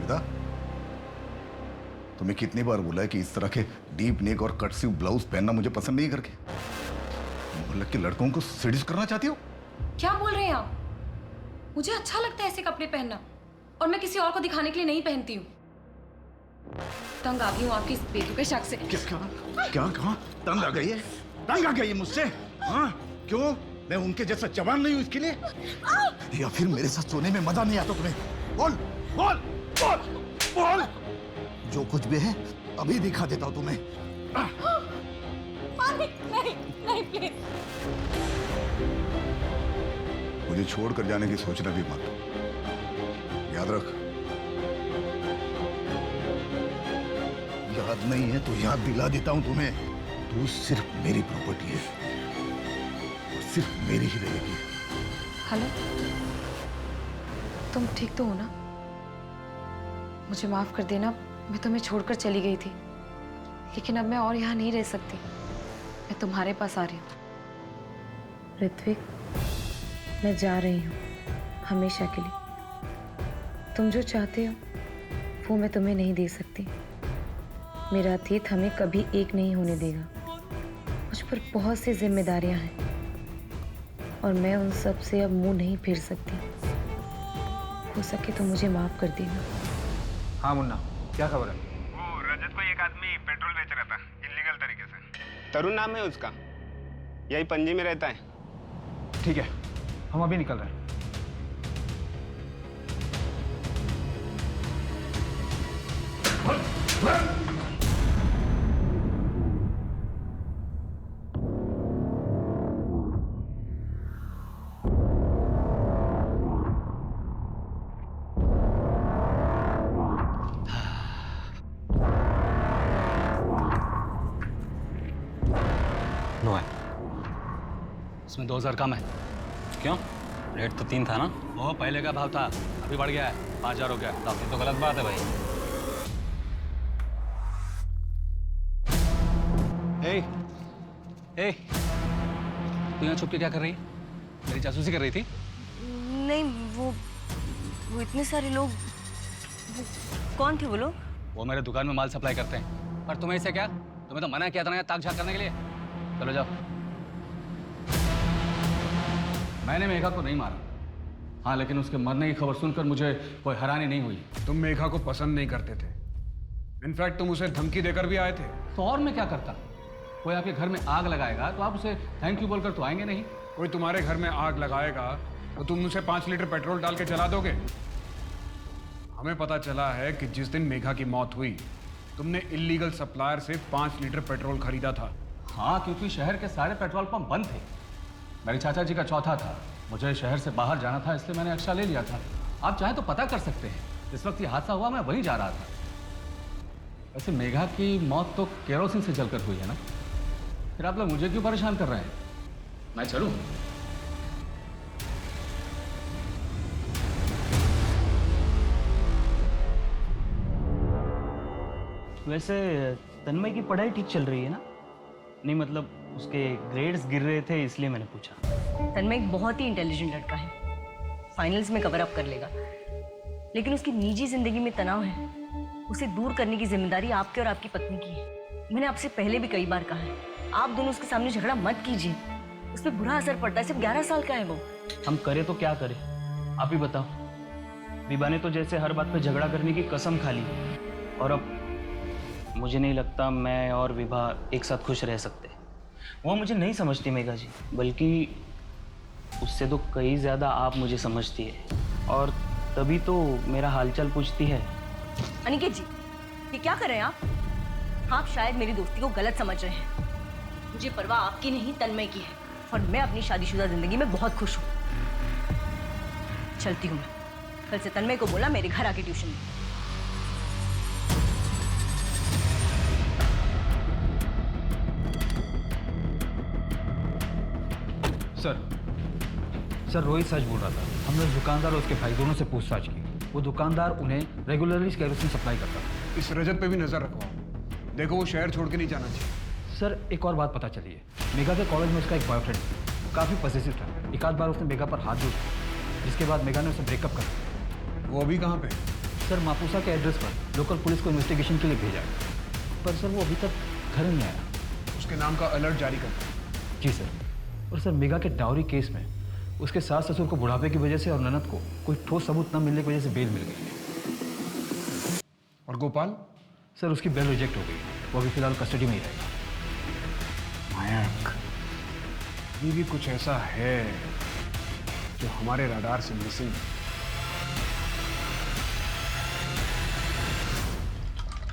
बेटा, तुम्हें कितनी बार बोला है कि इस तरह के डीप नेक और कट स्लीव ब्लाउज पहनना मुझे पसंद नहीं करके? मोहल्ले के लड़कों को सेड्यूस करना चाहती हो? क्या बोल रहे हैं आप? मुझे अच्छा लगता है ऐसे कपड़े पहनना, और मैं किसी और को दिखाने के लिए नहीं पहनती हूँ। तंग आ गई हूँ आपकी इस बेतुके शक से। किसका? क्या कहा? तंग आ गई है? तंग आ गई है मुझसे? हाँ? क्यों? मैं उनके जैसा जवान नहीं हूँ इसके लिए? या फिर मेरे साथ सोने में मजा नहीं आता तुम्हें? बोल, बोल, बोल, बोल! जो कुछ भी है अभी दिखा देता हूँ तुम्हें। नहीं, नहीं प्लीज। मुझे छोड़कर जाने की सोचना भी मत, याद रख। याद नहीं है तो याद दिला देता हूं तुम्हें। तू सिर्फ मेरी प्रॉपर्टी है और सिर्फ मेरी ही रहेगी। हेलो, तुम ठीक तो हो ना? मुझे माफ कर देना, मैं तुम्हें छोड़कर चली गई थी, लेकिन अब मैं और यहाँ नहीं रह सकती। मैं तुम्हारे पास आ रही हूँ। ऋत्विक, मैं जा रही हूँ हमेशा के लिए। तुम जो चाहते हो वो मैं तुम्हें नहीं दे सकती। मेरा अतीत हमें कभी एक नहीं होने देगा। मुझ पर बहुत सी जिम्मेदारियां हैं और मैं उन सब से अब मुंह नहीं फेर सकती। हो सके तो मुझे माफ कर देना। हाँ मुन्ना, क्या खबर है? वो रजत को एक आदमी पेट्रोल बेच रहा था इलीगल तरीके से। तरुण नाम है उसका, यही पणजी में रहता है। ठीक है, हम अभी निकल रहे हैं। नो है, इसमें 2000 कम है। क्यों? रेट तो 3 था ना? वो पहले का भाव था, अभी बढ़ गया है, 5000 हो गया। ये तो गलत बात है भाई। ए, ए, तू यहाँ छुप के क्या कर रही है? मेरी जासूसी कर रही थी? नहीं, वो इतने सारे लोग, वो कौन थे वो लोग? वो मेरे दुकान में माल सप्लाई करते हैं। पर तुम्हें इससे क्या? तुम्हें तो मना किया था ना ताक झाक करने के लिए। चलो जाओ। मैंने मेघा को नहीं मारा, हाँ, लेकिन उसके मरने की खबर सुनकर मुझे कोई हैरानी नहीं हुई। तुम मेघा को पसंद नहीं करते थे, इनफैक्ट तुम उसे धमकी देकर भी आए थे। तो और मैं क्या करता? कोई आपके घर में आग लगाएगा तो आप उसे थैंक यू बोलकर तो आएंगे नहीं। कोई तुम्हारे घर में आग लगाएगा तो तुम उसे 5 लीटर पेट्रोल डाल के जला दोगे। हमें पता चला है कि जिस दिन मेघा की मौत हुई तुमने इलीगल सप्लायर से 5 लीटर पेट्रोल खरीदा था। हाँ, क्योंकि शहर के सारे पेट्रोल पंप बंद थे। मेरे चाचा जी का चौथा था, मुझे शहर से बाहर जाना था, इसलिए मैंने एक्स्ट्रा ले लिया था। आप चाहे तो पता कर सकते हैं, इस वक्त ये हादसा हुआ मैं वहीं जा रहा था। वैसे मेघा की मौत तो केरोसिन से जलकर हुई है ना, फिर आप लोग मुझे क्यों परेशान कर रहे हैं? मैं चलूं? वैसे तन्मय की पढ़ाई ठीक चल रही है ना? नहीं मतलब उसके ग्रेड्स गिर रहे थे इसलिए मैंने पूछा। तन्मय एक बहुत ही इंटेलिजेंट लड़का है, फाइनल्स में कवर अप कर लेगा, लेकिन उसकी निजी जिंदगी में तनाव है। उसे दूर करने की जिम्मेदारी आपके और आपकी पत्नी की है। मैंने आपसे पहले भी कई बार कहा है, आप दोनों उसके सामने झगड़ा मत कीजिए, उस पर बुरा असर पड़ता है। सिर्फ 11 साल का है वो। हम करें तो क्या करें, आप ही बताओ। विभा ने तो जैसे हर बात पे झगड़ा करने की कसम खा ली, और अब मुझे नहीं लगता मैं और विभा एक साथ खुश रह सकते। वो मुझे नहीं समझती मेघा जी, बल्कि उससे तो कई ज़्यादा आप मुझे समझती है, और तभी तो मेरा हालचाल पूछती है। अनिकेत जी, ये क्या कर रहे हैं आप शायद मेरी दोस्ती को गलत समझ रहे हैं। मुझे परवाह आपकी नहीं, तन्मय की है, और मैं अपनी शादीशुदा जिंदगी में बहुत खुश हूँ। चलती हूँ मैं। कल से तन्मय को बोला मेरे घर आके ट्यूशन दे। सर रोहित सच बोल रहा था। हमने दुकानदार और उसके भाई दोनों से पूछताछ की। वो दुकानदार उन्हें रेगुलरली केरोसिन सप्लाई करता था। इस रजत पे भी नजर रखवाओ, देखो वो शहर छोड़ के नहीं जाना चाहिए। सर एक और बात पता चली है, मेघा के कॉलेज में उसका एक बॉयफ्रेंड था, काफ़ी पॉसेसिव था। एक आध बार उसने मेघा पर हाथ भी उठाया, जिसके बाद मेघा ने उसे ब्रेकअप कर दिया। वो अभी कहाँ पे? सर मापुसा के एड्रेस पर लोकल पुलिस को इन्वेस्टिगेशन के लिए भेजा है, पर सर वो अभी तक घर नहीं आया। उसके नाम का अलर्ट जारी कर। जी सर। और सर मेघा के डाउरी केस में उसके सास ससुर को बुढ़ापे की वजह से और ननद को कोई ठोस सबूत न मिलने की वजह से बेल मिल गई है। और गोपाल? सर उसकी बेल रिजेक्ट हो गई, वो अभी फिलहाल कस्टडी में ही रहेगा। मयंक, ये भी कुछ ऐसा है जो हमारे रडार से मिसिंग है।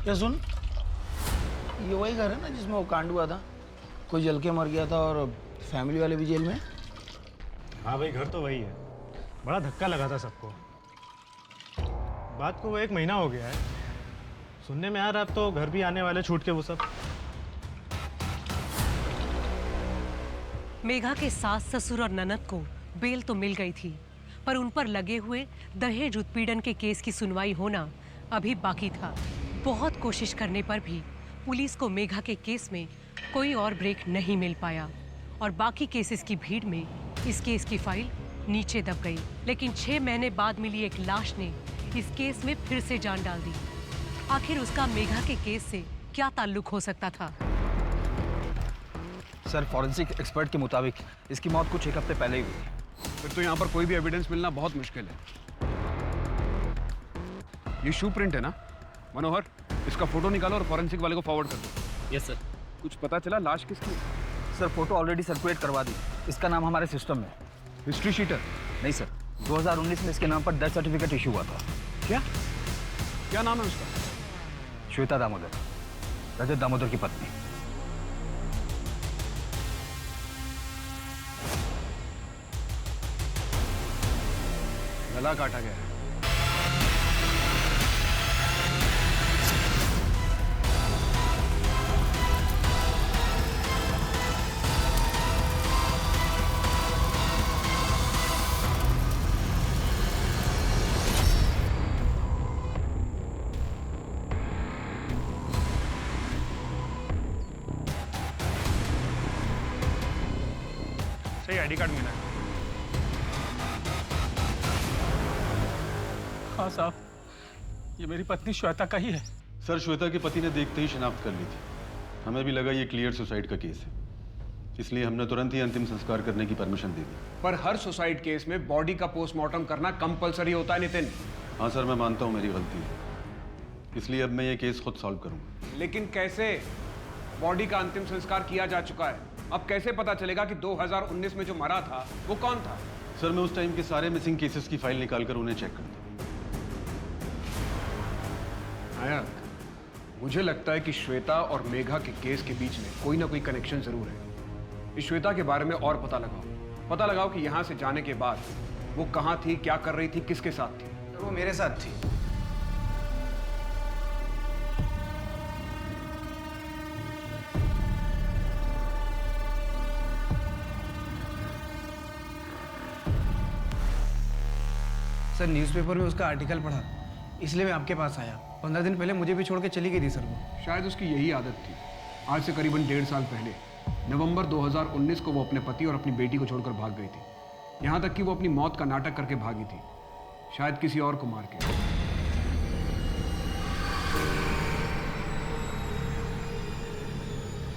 क्या सुन, ये वही घर है ना जिसमें वो कांड हुआ था, कोई जल के मर गया था और फैमिली वाले भी जेल में? हाँ भाई, घर तो वही है। बड़ा धक्का लगा था सबको। बात को वो 1 महीना हो गया है। सुनने में आ रहा अब तो घर भी आने वाले छूट के वो सब। मेघा के सास ससुर और ननद को बेल तो मिल गई थी, पर उन पर लगे हुए दहेज उत्पीड़न के केस की सुनवाई होना अभी बाकी था। बहुत कोशिश करने पर भी पुलिस को मेघा के केस में कोई और ब्रेक नहीं मिल पाया और बाकी केसेस की भीड़ में इस केस की फाइल नीचे दब गई। लेकिन 6 महीने बाद मिली एक लाश ने इस केस में फिर से जान डाल दी। आखिर उसका मेघा के केस से क्या ताल्लुक हो सकता था? सर फॉरेंसिक एक्सपर्ट के मुताबिक इसकी मौत कुछ 1 हफ्ते पहले ही हुई। फिर तो यहाँ पर कोई भी एविडेंस मिलना बहुत मुश्किल है। ये शू प्रिंट है ना? मनोहर, इसका फोटो निकालो और फॉरेंसिक वाले को फॉरवर्ड कर दो। Yes sir. कुछ पता चला लाश किसकी? सर फोटो ऑलरेडी सर्कुलेट करवा दी, इसका नाम हमारे सिस्टम में। History sheeter? नहीं सर, 2019 में इसके नाम पर डेथ सर्टिफिकेट इशू हुआ था। क्या क्या नाम है उसका? श्वेता दामोदर, रजत दामोदर की पत्नी। गला काटा गया है। सही आईडी कार्ड मिला है। हाँ साहब, ये मेरी पत्नी श्वेता का ही है। सर श्वेता के पति ने देखते ही शिनाख्त कर ली थी। हमें भी लगा ये क्लियर सुसाइड का केस है, इसलिए हमने तुरंत ही अंतिम संस्कार करने की परमिशन दे दी। पर हर सुसाइड केस में बॉडी का पोस्टमार्टम करना कंपलसरी होता है नितिन। हाँ सर, मैं मानता हूँ मेरी गलती है, इसलिए अब मैं ये केस खुद सॉल्व करूँगा। लेकिन कैसे? बॉडी का अंतिम संस्कार किया जा चुका है, अब कैसे पता चलेगा कि 2019 में जो मरा था वो कौन था? सर मैं उस टाइम के सारे मिसिंग केसेस की फाइल निकालकर उन्हें चेक करता हूँ। नायक, मुझे लगता है कि श्वेता और मेघा के केस के बीच में कोई ना कोई कनेक्शन जरूर है। इस श्वेता के बारे में और पता लगाओ कि यहाँ से जाने के बाद वो कहाँ थी, क्या कर रही थी, किसके साथ थी। वो मेरे साथ थी। सर न्यूज़पेपर में उसका आर्टिकल पढ़ा, इसलिए मैं आपके पास आया। 15 दिन पहले मुझे भी छोड़ के चली गई थी सर वो। शायद उसकी यही आदत थी। आज से करीबन 1.5 साल पहले नवंबर 2019 को वो अपने पति और अपनी बेटी को छोड़कर भाग गई थी। यहाँ तक कि वो अपनी मौत का नाटक करके भागी थी, शायद किसी और को मार के।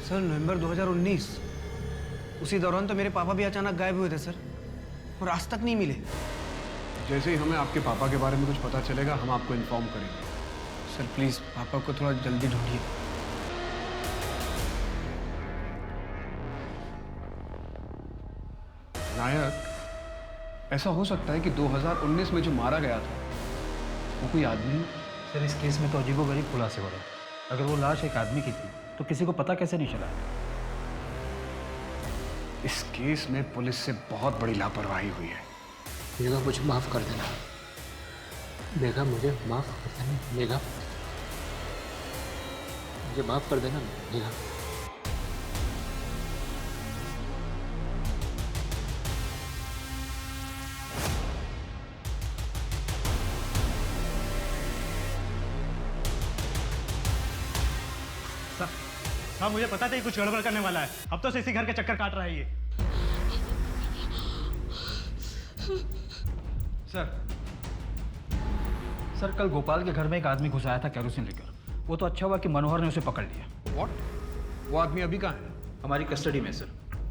सर नवंबर 2019, उसी दौरान तो मेरे पापा भी अचानक गायब हुए थे सर, और आज तक नहीं मिले। जैसे ही हमें आपके पापा के बारे में कुछ पता चलेगा हम आपको इन्फॉर्म करेंगे। सर प्लीज़ पापा को थोड़ा जल्दी ढूंढिए। नायक, ऐसा हो सकता है कि 2019 में जो मारा गया था वो कोई आदमी? सर इस केस में तो अजीबोगरीब खुलासे हो रहे हैं। अगर वो लाश एक आदमी की थी तो किसी को पता कैसे नहीं चला? इस केस में पुलिस से बहुत बड़ी लापरवाही हुई है। मेघा मुझे माफ़ कर देना। मेघा मुझे माफ़ कर देना। मेघा मुझे माफ़ कर देना। मेघा हाँ, मुझे पता था कि कुछ गड़बड़ करने वाला है। अब तो इसी घर के चक्कर काट रहा है ये। सर कल गोपाल के घर में एक आदमी घुस आया था कैरोसिन लेकर। वो तो अच्छा हुआ कि मनोहर ने उसे पकड़ लिया। व्हाट? वो आदमी अभी कहाँ है? हमारी कस्टडी में सर।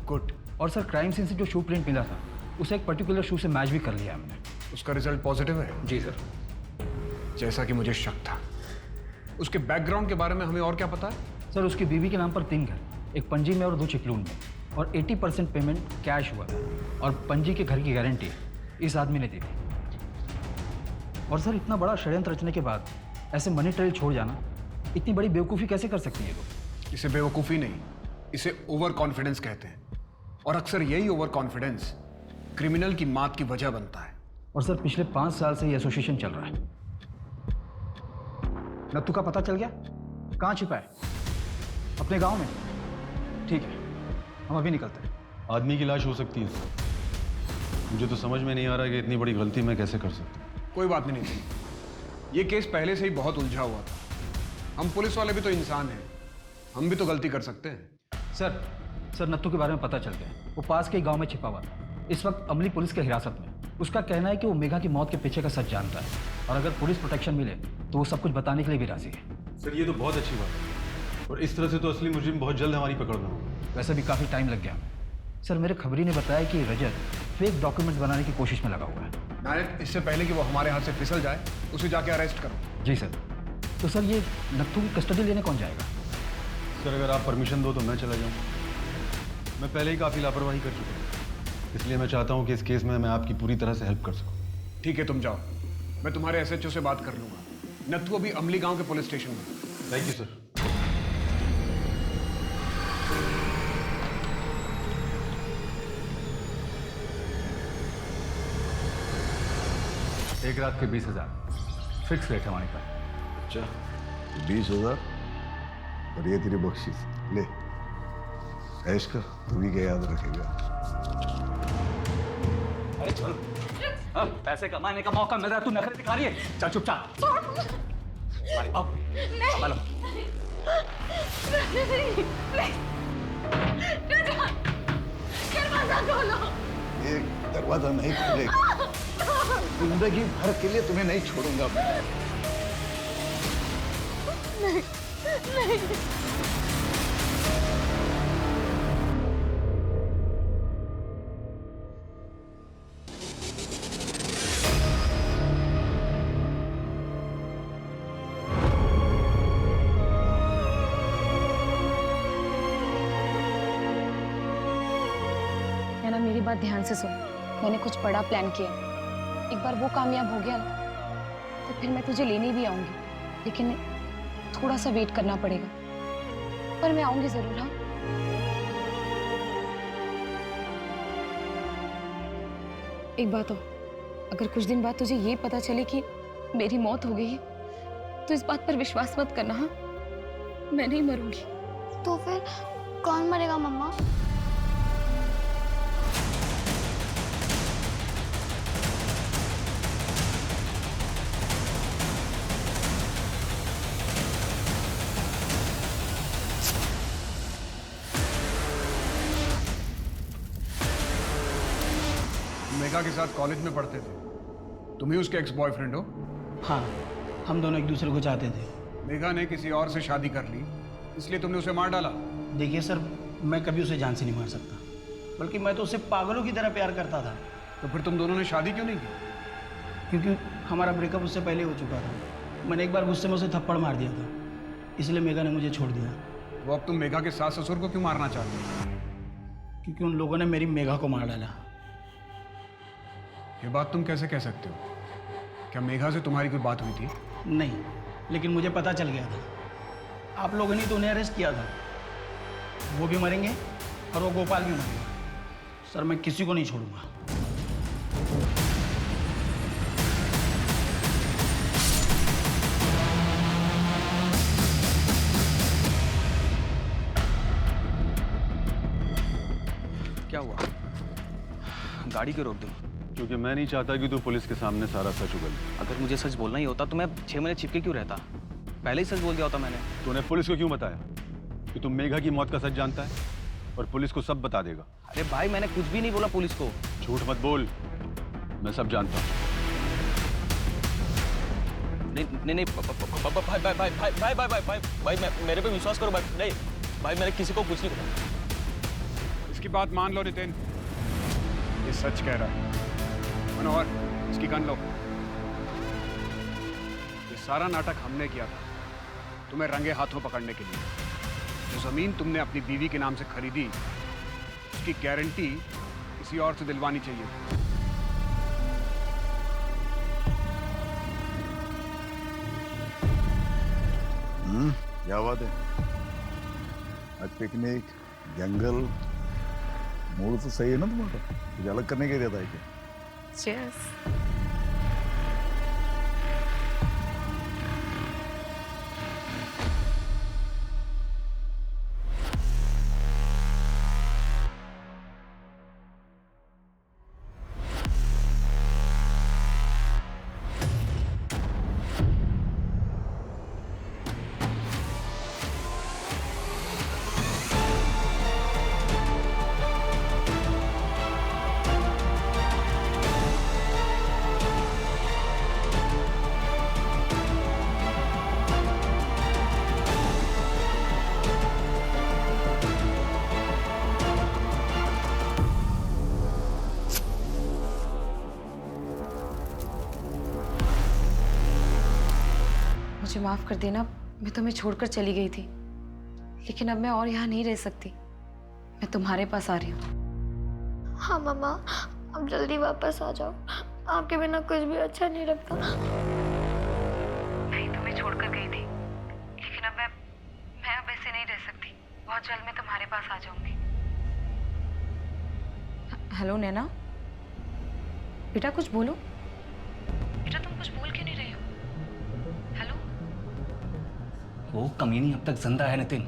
गुड। और सर क्राइम सीन से जो शू प्रिंट मिला था उसे एक पर्टिकुलर शू से मैच भी कर लिया हमने। उसका रिजल्ट पॉजिटिव है? जी सर। जैसा कि मुझे शक था। उसके बैकग्राउंड के बारे में हमें और क्या पता है? सर उसकी बीवी के नाम पर 3 घर, एक पणजी में और 2 चिपलून में, और 80% पेमेंट कैश हुआ था और पणजी के घर की गारंटी इस आदमी ने दी थी। और सर इतना बड़ा षड्यंत्र रचने के बाद ऐसे मनी ट्रेल छोड़ जाना, इतनी बड़ी बेवकूफ़ी कैसे कर सकती है लोग? इसे बेवकूफ़ी नहीं, इसे ओवर कॉन्फिडेंस कहते हैं। और अक्सर यही ओवर कॉन्फिडेंस क्रिमिनल की मात की वजह बनता है। और सर पिछले 5 साल से ये एसोसिएशन चल रहा है। नत्थू का पता चल गया? कहाँ छिपा है? अपने गांव में? ठीक है, हम अभी निकलते हैं। आदमी की लाश हो सकती है सर। मुझे तो समझ में नहीं आ रहा कि इतनी बड़ी गलती मैं कैसे कर सकता हूँ। कोई बात नहीं थी। ये केस पहले से ही बहुत उलझा हुआ था। हम पुलिस वाले भी तो इंसान हैं, हम भी तो गलती कर सकते हैं। सर नत्थू के बारे में पता चल गया। वो पास के गांव में छिपा हुआ था, इस वक्त अमली पुलिस के हिरासत में। उसका कहना है कि वो मेघा की मौत के पीछे का सच जानता है और अगर पुलिस प्रोटेक्शन मिले तो वो सब कुछ बताने के लिए भी राजी है। सर ये तो बहुत अच्छी बात है, और इस तरह से तो असली मुजरिम बहुत जल्द हमारी पकड़ में होगा। वैसे भी काफ़ी टाइम लग गया हमें। सर मेरे खबरी ने बताया कि रजत फेक डॉक्यूमेंट्स बनाने की कोशिश में लगा हुआ है। नायक, इससे पहले कि वो हमारे हाथ से फिसल जाए उसे जाके अरेस्ट करो। जी सर। तो सर ये नत्थू की कस्टडी लेने कौन जाएगा? सर अगर आप परमिशन दो तो मैं चला जाऊँ। मैं पहले ही काफ़ी लापरवाही कर चुका हूँ, इसलिए मैं चाहता हूँ कि इस केस में मैं आपकी पूरी तरह से हेल्प कर सकूँ। ठीक है, तुम जाओ, मैं तुम्हारे SHO से बात कर लूंगा। नत्थू अभी अमली गांव के पुलिस स्टेशन में। Thank you sir. एक रात के 20,000 फिक्स रेट है हमारे पास। अच्छा 20,000 और ये तेरी बख्शीश ले, ऐश कर, तू भी क्या याद रखेगा। अरे चल, अब पैसे कमाने का मौका मिल रहा है, तू नखरे दिखा रही है। चल चुपचाप। अरे अब संभालो। दरवाजा खोलो। ये दरवाजा नहीं खुलेगा, जिंदगी भर के लिए तुम्हें नहीं छोड़ूंगा मैं। नहीं, नहीं। ना मेरी बात ध्यान से सुन। मैंने कुछ बड़ा प्लान किया। एक बार वो कामयाब हो गया ना तो फिर मैं तुझे लेने भी आऊंगी, लेकिन थोड़ा सा वेट करना पड़ेगा, पर मैं आऊंगी जरूर। हाँ, एक बात और, अगर कुछ दिन बाद तुझे ये पता चले कि मेरी मौत हो गई है तो इस बात पर विश्वास मत करना। हाँ, मैं नहीं मरूंगी। तो फिर कौन मरेगा मम्मा? मेघा के साथ कॉलेज में पढ़ते थे, तुम ही उसके एक्स बॉयफ्रेंड हो? हाँ, हम दोनों एक दूसरे को चाहते थे। मेघा ने किसी और से शादी कर ली, इसलिए तुमने उसे मार डाला? देखिए सर, मैं कभी उसे जान से नहीं मार सकता, बल्कि मैं तो उसे पागलों की तरह प्यार करता था। तो फिर तुम दोनों ने शादी क्यों नहीं की? क्योंकि हमारा ब्रेकअप उससे पहले हो चुका था। मैंने एक बार गुस्से में उसे थप्पड़ मार दिया था, इसलिए मेघा ने मुझे छोड़ दिया। तो अब तुम मेघा के सास ससुर को क्यों मारना चाहते हो? क्योंकि उन लोगों ने मेरी मेघा को मार डाला। ये बात तुम कैसे कह सकते हो? क्या मेघा से तुम्हारी कोई बात हुई थी? नहीं, लेकिन मुझे पता चल गया था। आप लोगों ने तो उन्हें अरेस्ट किया था। वो भी मरेंगे और वो गोपाल भी मरेंगे। सर मैं किसी को नहीं छोड़ूंगा। क्या हुआ? गाड़ी क्यों रोक दी? क्योंकि मैं नहीं चाहता कि तू पुलिस के सामने सारा सच उगल। अगर मुझे सच बोलना ही होता तो मैं 6 महीने छिपके क्यों रहता? पहले ही सच बोल दिया होता मैंने। तूने पुलिस को क्यों बताया कि तुम मेघा की मौत का सच जानता है और पुलिस को सब बता देगा? अरे भाई, मैंने कुछ भी नहीं बोला पुलिस को। झूठ मत बोल, मैं सब जानता हूँ। नहीं नहीं भाई भाई भाई भाई भाई भाई भाई भाई मेरे पे विश्वास करो भाई। नहीं भाई, मैंने किसी को कुछ नहीं कहा। इसकी बात मान लो नितिन, ये सच कह रहा है। मनोहर, इसकी गन लो। ये सारा नाटक हमने किया था तुम्हें रंगे हाथों पकड़ने के लिए। जो जमीन तुमने अपनी बीवी के नाम से खरीदी, उसकी गारंटी किसी और से दिलवानी चाहिए। क्या बात है? आज पिकनिक, जंगल, मूड तो सही है ना तुम्हारा? कुछ अलग करने के लिए था क्या? Cheers. मुझे माफ कर देना, मैं तुम्हें छोड़कर चली गई थी, लेकिन अब मैं और यहाँ नहीं रह सकती। मैं तुम्हारे पास आ रही हूँ। हाँ मम्मा, अब जल्दी वापस आ जाओ। आपके बिना कुछ भी अच्छा नहीं लगता। मैं तुम्हें छोड़कर गई थी, लेकिन अब मैं अब ऐसे नहीं रह सकती। बहुत जल्द मैं तुम्हारे पास आ जाऊंगी। हेलो नैना, बेटा कुछ बोलो। बेटा तुम कुछ बोल क्यों नहीं रही हो? हेलो। वो कमीनी अब तक जिंदा है नितिन।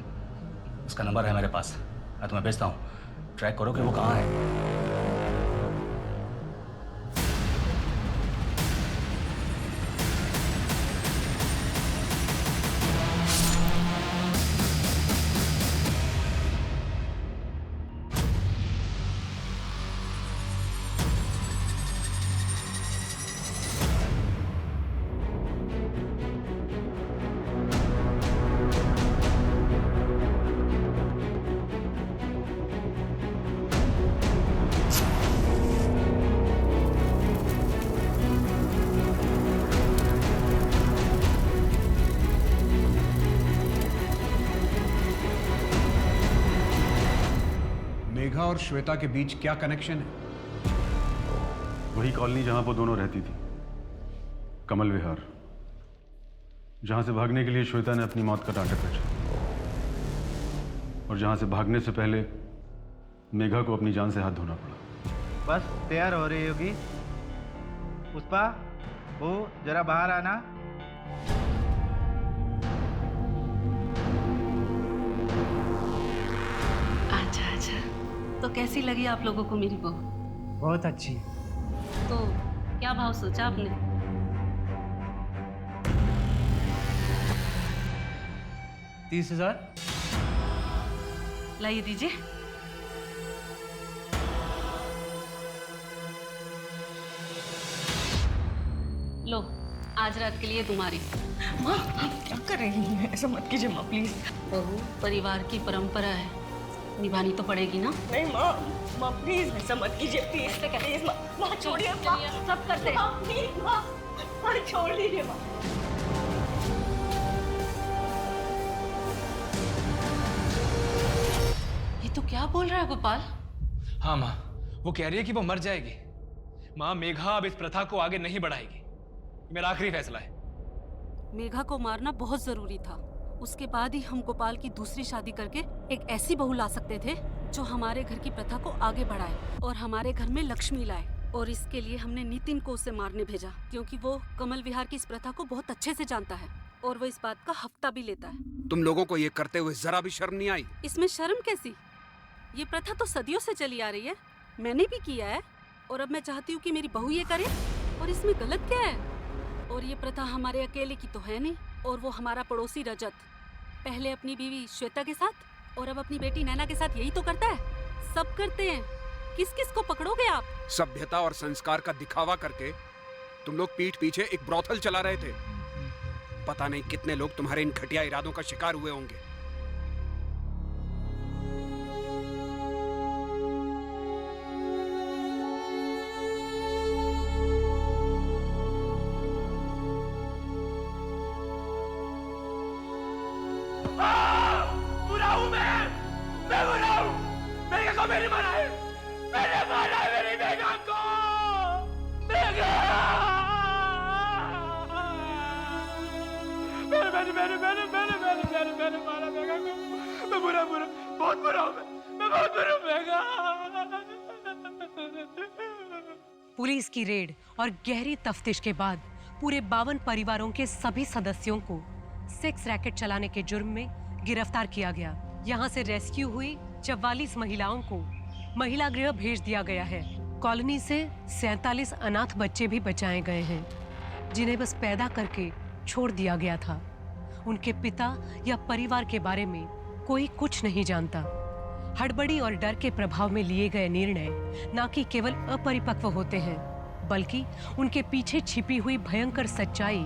उसका नंबर है मेरे पास, मैं तुम्हें भेजता हूँ। ट्रैक करो कि वो कहाँ है। मेघा और श्वेता के बीच क्या कनेक्शन है? वही कॉलोनी जहां वो दोनों रहती थी, कमल विहार, जहां से भागने के लिए श्वेता ने अपनी मौत का टाटा पीटा, और जहां से भागने से पहले मेघा को अपनी जान से हाथ धोना पड़ा। बस तैयार हो रही होगी। पुष्पा, वो जरा बाहर आना। अच्छा अच्छा, तो कैसी लगी आप लोगों को मेरी बहू? बहुत अच्छी। तो क्या भाव सोचा आपने? $30,000। लाइए दीजिए। लो, आज रात के लिए तुम्हारी। माँ, आप क्या कर रही हैं? ऐसा मत कीजिए माँ, प्लीज। बहू, परिवार की परंपरा है, निभानी तो पड़ेगी ना। नहीं माँ प्लीज ऐसा मत कीजिए, प्लीज माँ छोड़िए। सब करते माँ प्लीज, माँ छोड़ दीजिए माँ। ये तो क्या बोल रहा है गोपाल? हाँ माँ, वो कह रही है कि वो मर जाएगी। माँ, मेघा अब इस प्रथा को आगे नहीं बढ़ाएगी। मेरा आखिरी फैसला है। मेघा को मारना बहुत जरूरी था। उसके बाद ही हम गोपाल की दूसरी शादी करके एक ऐसी बहू ला सकते थे जो हमारे घर की प्रथा को आगे बढ़ाए और हमारे घर में लक्ष्मी लाए। और इसके लिए हमने नितिन को उसे मारने भेजा, क्योंकि वो कमल विहार की इस प्रथा को बहुत अच्छे से जानता है और वो इस बात का हफ्ता भी लेता है। तुम लोगों को ये करते हुए जरा भी शर्म नहीं आई? इसमें शर्म कैसी? ये प्रथा तो सदियों से चली आ रही है, मैंने भी किया है, और अब मैं चाहती हूँ कि मेरी बहू ये करे, और इसमें गलत क्या है? और ये प्रथा हमारे अकेले की तो है नहीं, और वो हमारा पड़ोसी रजत पहले अपनी बीवी श्वेता के साथ और अब अपनी बेटी नैना के साथ यही तो करता है। सब करते हैं, किस किस को पकड़ोगे आप? सभ्यता और संस्कार का दिखावा करके तुम लोग पीठ पीछे एक ब्रॉथल चला रहे थे। पता नहीं कितने लोग तुम्हारे इन घटिया इरादों का शिकार हुए होंगे। बुरा हूं मैं बुरा हूं। मेघा को मैंने मारा है, मैंने मारा है मेरी मेघा को। मेघा मैंने मारा मेघा को। मैं बुरा बहुत बुरा हूं। मैं बहुत बुरा हूं मेघा। पुलिस की रेड और गहरी तफ्तीश के बाद पूरे 52 परिवारों के सभी सदस्यों को सेक्स रैकेट चलाने के जुर्म में गिरफ्तार किया गया। यहाँ से रेस्क्यू हुई 44 महिलाओं को महिला गृह भेज दिया गया है। कॉलोनी से 47 अनाथ बच्चे भी बचाए गए हैं, जिन्हें बस पैदा करके छोड़ दिया गया था। उनके पिता या परिवार के बारे में कोई कुछ नहीं जानता। हड़बड़ी और डर के प्रभाव में लिए गए निर्णय न कि केवल अपरिपक्व होते हैं, बल्कि उनके पीछे छिपी हुई भयंकर सच्चाई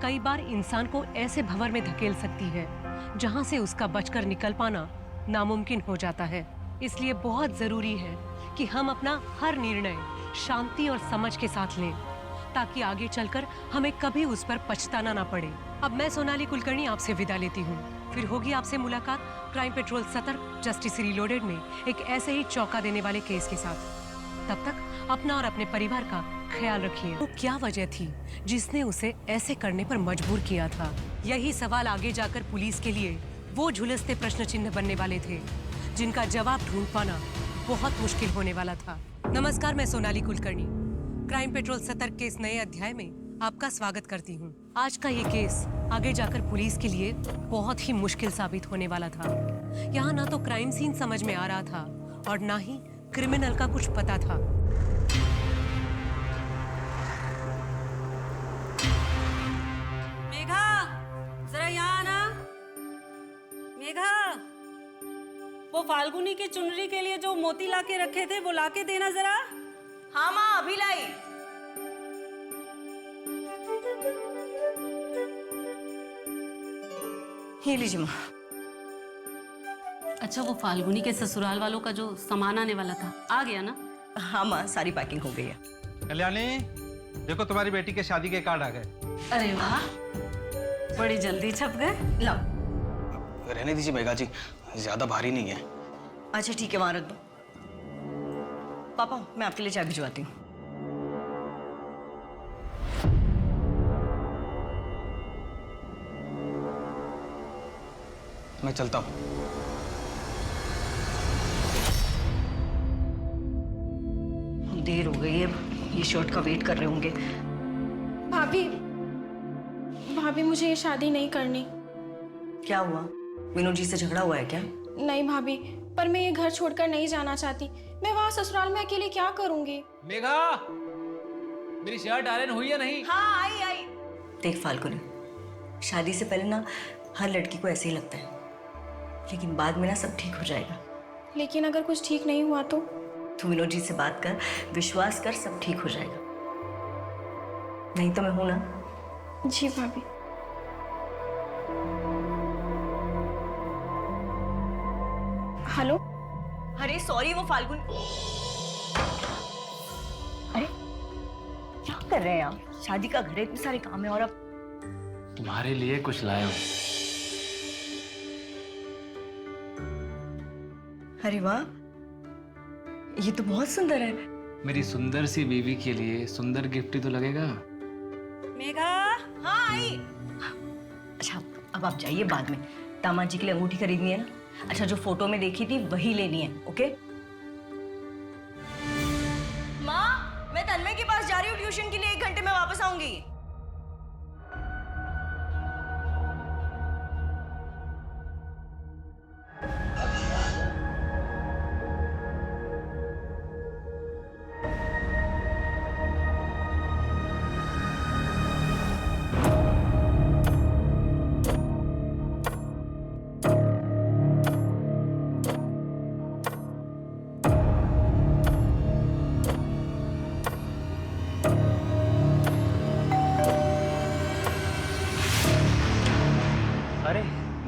कई बार इंसान को ऐसे भंवर में धकेल सकती है जहां से उसका बचकर निकल पाना नामुमकिन हो जाता है। इसलिए बहुत जरूरी है कि हम अपना हर निर्णय शांति और समझ के साथ लें, ताकि आगे चलकर हमें कभी उस पर पछताना ना पड़े। अब मैं सोनाली कुलकर्णी आपसे विदा लेती हूँ। फिर होगी आपसे मुलाकात क्राइम पेट्रोल सतर्क जस्टिस रीलोडेड में एक ऐसे ही चौंका देने वाले केस के साथ। तब तक अपना और अपने परिवार का ख्याल रखिए। वो क्या वजह थी जिसने उसे ऐसे करने पर मजबूर किया था? यही सवाल आगे जाकर पुलिस के लिए वो झुलसते प्रश्न चिन्ह बनने वाले थे, जिनका जवाब ढूंढ पाना बहुत मुश्किल होने वाला था। नमस्कार, मैं सोनाली कुलकर्णी क्राइम पेट्रोल सतर्क के इस नए अध्याय में आपका स्वागत करती हूँ। आज का ये केस आगे जाकर पुलिस के लिए बहुत ही मुश्किल साबित होने वाला था। यहाँ ना तो क्राइम सीन समझ में आ रहा था और ना ही क्रिमिनल का कुछ पता था। मेघा, जरा यहाँ आना। मेघा, वो फाल्गुनी की चुनरी के लिए जो मोती लाके रखे थे वो लाके देना जरा। हाँ माँ, अभी लाई। ये लीजिए माँ। अच्छा, वो फाल्गुनी के ससुराल वालों का जो सामान आने वाला था आ गया ना? हाँ माँ, सारी पैकिंग हो गई है। कल्याणी, देखो तुम्हारी बेटी के शादी के कार्ड आ गए। अरे वाह, बड़ी जल्दी छप गए। लो, रहने दीजिए मेघा जी, ज्यादा भारी नहीं है। अच्छा ठीक है, वहां रख दो। पापा, मैं आपके लिए चाय भिजवाती हूँ। मैं चलता हूँ। देर हो गई है, ये शर्ट का वेट कर रहे होंगे। भाभी, भाभी मुझे ये शादी नहीं करनी। क्या हुआ? विनोद जी से झगड़ा हुआ है क्या? नहीं भाभी, पर मैं ये घर छोड़कर नहीं जाना चाहती। मैं वहाँ ससुराल में अकेले क्या करूँगी? मेघा, मेरी शर्ट आयरन हुई या नहीं? हाँ, आई। देख फाल्गुनी, शादी से पहले ना हर लड़की को ऐसे ही लगता है, लेकिन बाद में ना सब ठीक हो जाएगा। लेकिन अगर कुछ ठीक नहीं हुआ तो? तू विनोद जी से बात कर, विश्वास कर, सब ठीक हो जाएगा। नहीं तो मैं हूं ना। जी भाभी। हेलो। अरे सॉरी, वो फाल्गुन। अरे क्या कर रहे हैं आप? शादी का घर है, इतने सारे काम है, और अब तुम्हारे लिए कुछ लाया हूं। अरे वाह, ये तो बहुत सुंदर है। मेरी सुंदर सी बीवी के लिए सुंदर गिफ्ट ही तो लगेगा। मेघा। हाँ, आई। अच्छा, अब आप जाइए, बाद में दामाद जी के लिए अंगूठी खरीदनी है ना। अच्छा, जो फोटो में देखी थी वही लेनी है, ओके? माँ, मैं तन्मय के पास जा रही हूँ ट्यूशन के लिए, 1 घंटे में वापस आऊंगी।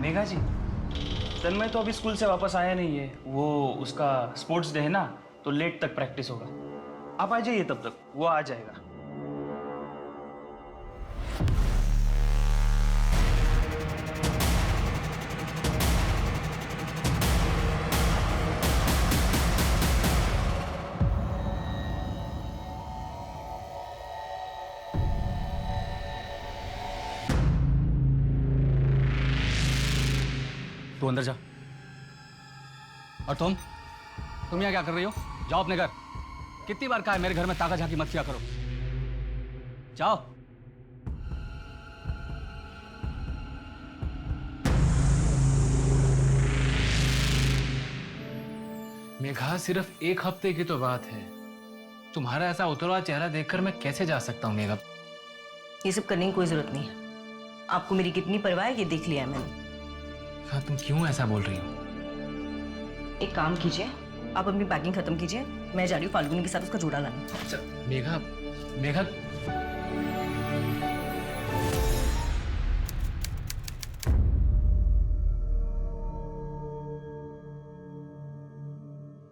मेघा जी, तन्मय तो अभी स्कूल से वापस आया नहीं है। वो उसका स्पोर्ट्स डे है ना, तो लेट तक प्रैक्टिस होगा। आप आ जाइए, तब तक वो आ जाएगा। तू अंदर जा। और तुम यहाँ क्या कर रही हो? जाओ अपने घर। कितनी बार कहा है मेरे घर में ताका झाकी मत किया करो। जाओ। मेघा, सिर्फ एक हफ्ते की तो बात है। तुम्हारा ऐसा उतरा चेहरा देखकर मैं कैसे जा सकता हूँ मेघा? ये सब करने की कोई जरूरत नहीं है। आपको मेरी कितनी परवाह है ये देख लिया है मैंने। हाँ, तुम क्यों ऐसा बोल रही हो? एक काम कीजिए, आप अपनी पैकिंग खत्म कीजिए, मैं जा रही हूँ फाल्गुनी के साथ उसका जोड़ा लाने। अच्छा मेघा, मेघा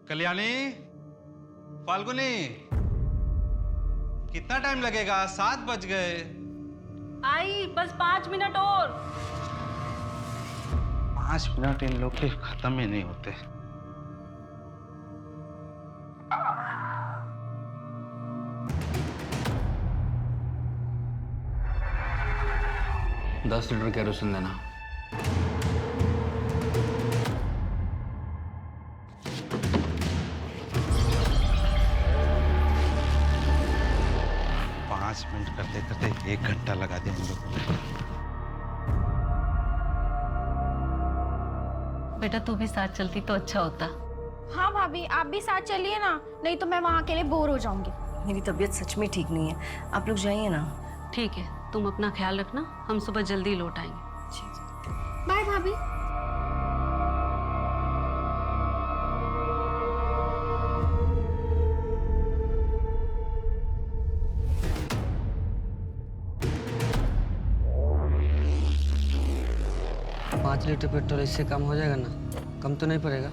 कल्याणी, फाल्गुनी, कितना टाइम लगेगा? 7 बज गए। आई बस 5 मिनट और। 5 मिनट इन लोग के खत्म ही नहीं होते। दस लीटर केरोसिन देना। पाँच मिनट करते करते 1 घंटा लगा दिया इन लोगों ने। बेटा तू भी साथ चलती तो अच्छा होता। हाँ भाभी, आप भी साथ चलिए ना, नहीं तो मैं वहाँ अकेले बोर हो जाऊंगी। मेरी तबीयत सच में ठीक नहीं है, आप लोग जाइए ना। ठीक है, तुम अपना ख्याल रखना, हम सुबह जल्दी लौट आएंगे। बाय भाभी। पाँच लीटर पेट्रोल इससे कम हो जाएगा ना? कम तो नहीं पड़ेगा?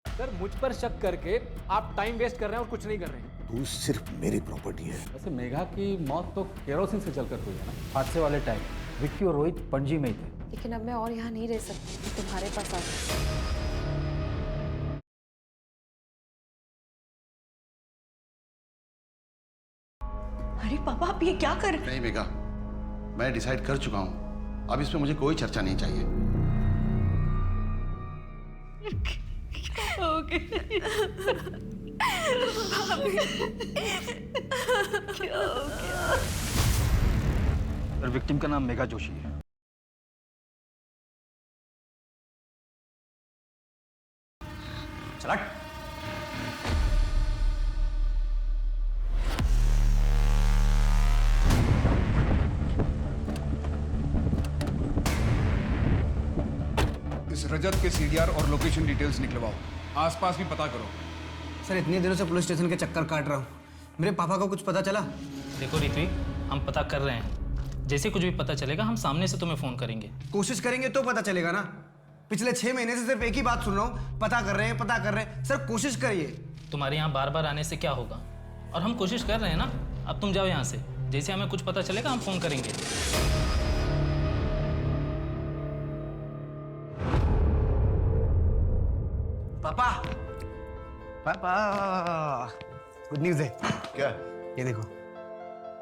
सर, मुझ पर शक करके आप टाइम वेस्ट कर रहे हैं और कुछ नहीं कर रहे हैं। तू सिर्फ मेरी प्रॉपर्टी है। वैसे मेघा की मौत तो केरोसिन से जलकर हुई है ना? हादसे वाले टाइम विक्की और रोहित पणजी में ही थे। लेकिन अब मैं और यहाँ नहीं रह सकती, मैं तुम्हारे पास आ सकती हूँ। अरे पापा, आप ये क्या कर? नहीं मेघा, मैं डिसाइड कर चुका हूँ। अब इसमें मुझे कोई चर्चा नहीं चाहिए। क्या हो गया? क्या हो गया? सर, विक्टिम का नाम मेघा जोशी है। चला। इस रजत के सीडीआर और लोकेशन डिटेल्स निकलवाओ। आसपास भी पता करो। सर, इतने दिनों से पुलिस स्टेशन के चक्कर काट रहा हूँ। मेरे पापा को कुछ पता चला? देखो ऋत्विक, हम पता कर रहे हैं। जैसे कुछ भी पता चलेगा हम सामने से तुम्हें फोन करेंगे। कोशिश करेंगे तो पता चलेगा ना। पिछले 6 महीने से सिर्फ एक ही बात सुन रहा हूँ, पता कर रहे हैं, पता कर रहे हैं। सर कोशिश करिए। तुम्हारे यहाँ बार बार आने से क्या होगा? और हम कोशिश कर रहे हैं ना। अब तुम जाओ यहाँ से, जैसे हमें कुछ पता चलेगा हम फोन करेंगे। पापा गुड न्यूज़ है। क्या? ये देखो,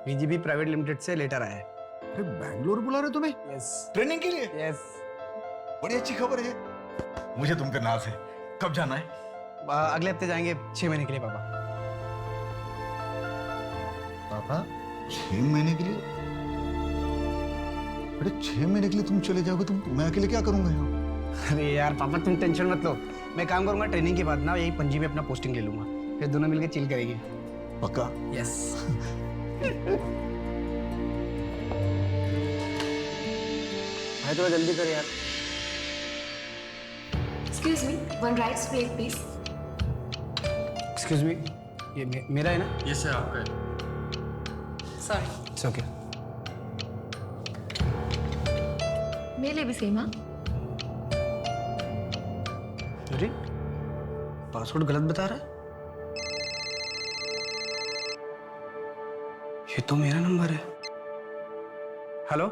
बीजीबी प्राइवेट लिमिटेड से लेटर आया है। अरे बैंगलोर बुला रहे तुम्हें? यस। ट्रेनिंग के लिए? यस। बड़ी अच्छी खबर है। मुझे तुम पे नाज है। कब जाना है? अगले हफ्ते जाएंगे 6 महीने के लिए पापा। पापा 6 महीने के लिए? अरे 6 महीने के लिए तुम चले जाओगे, तुम मैं अकेले क्या करूंगा यहाँ? अरे यार पापा तुम टेंशन मत लो, मैं काम करूंगा, ट्रेनिंग के बाद ना यही पणजी में अपना पोस्टिंग ले लूंगा, फिर दोनों मिलकर चिल करेंगे। पक्का? यस। भाई थोड़ा जल्दी कर यार। Excuse me, one rice plate please. Excuse me, ये मेरा है ना? ये सर आपका है। Sorry. It's okay. मेरे लिए भी सेम हाँ? अरे पासवर्ड गलत बता रहा है। ये तो मेरा नंबर है। हेलो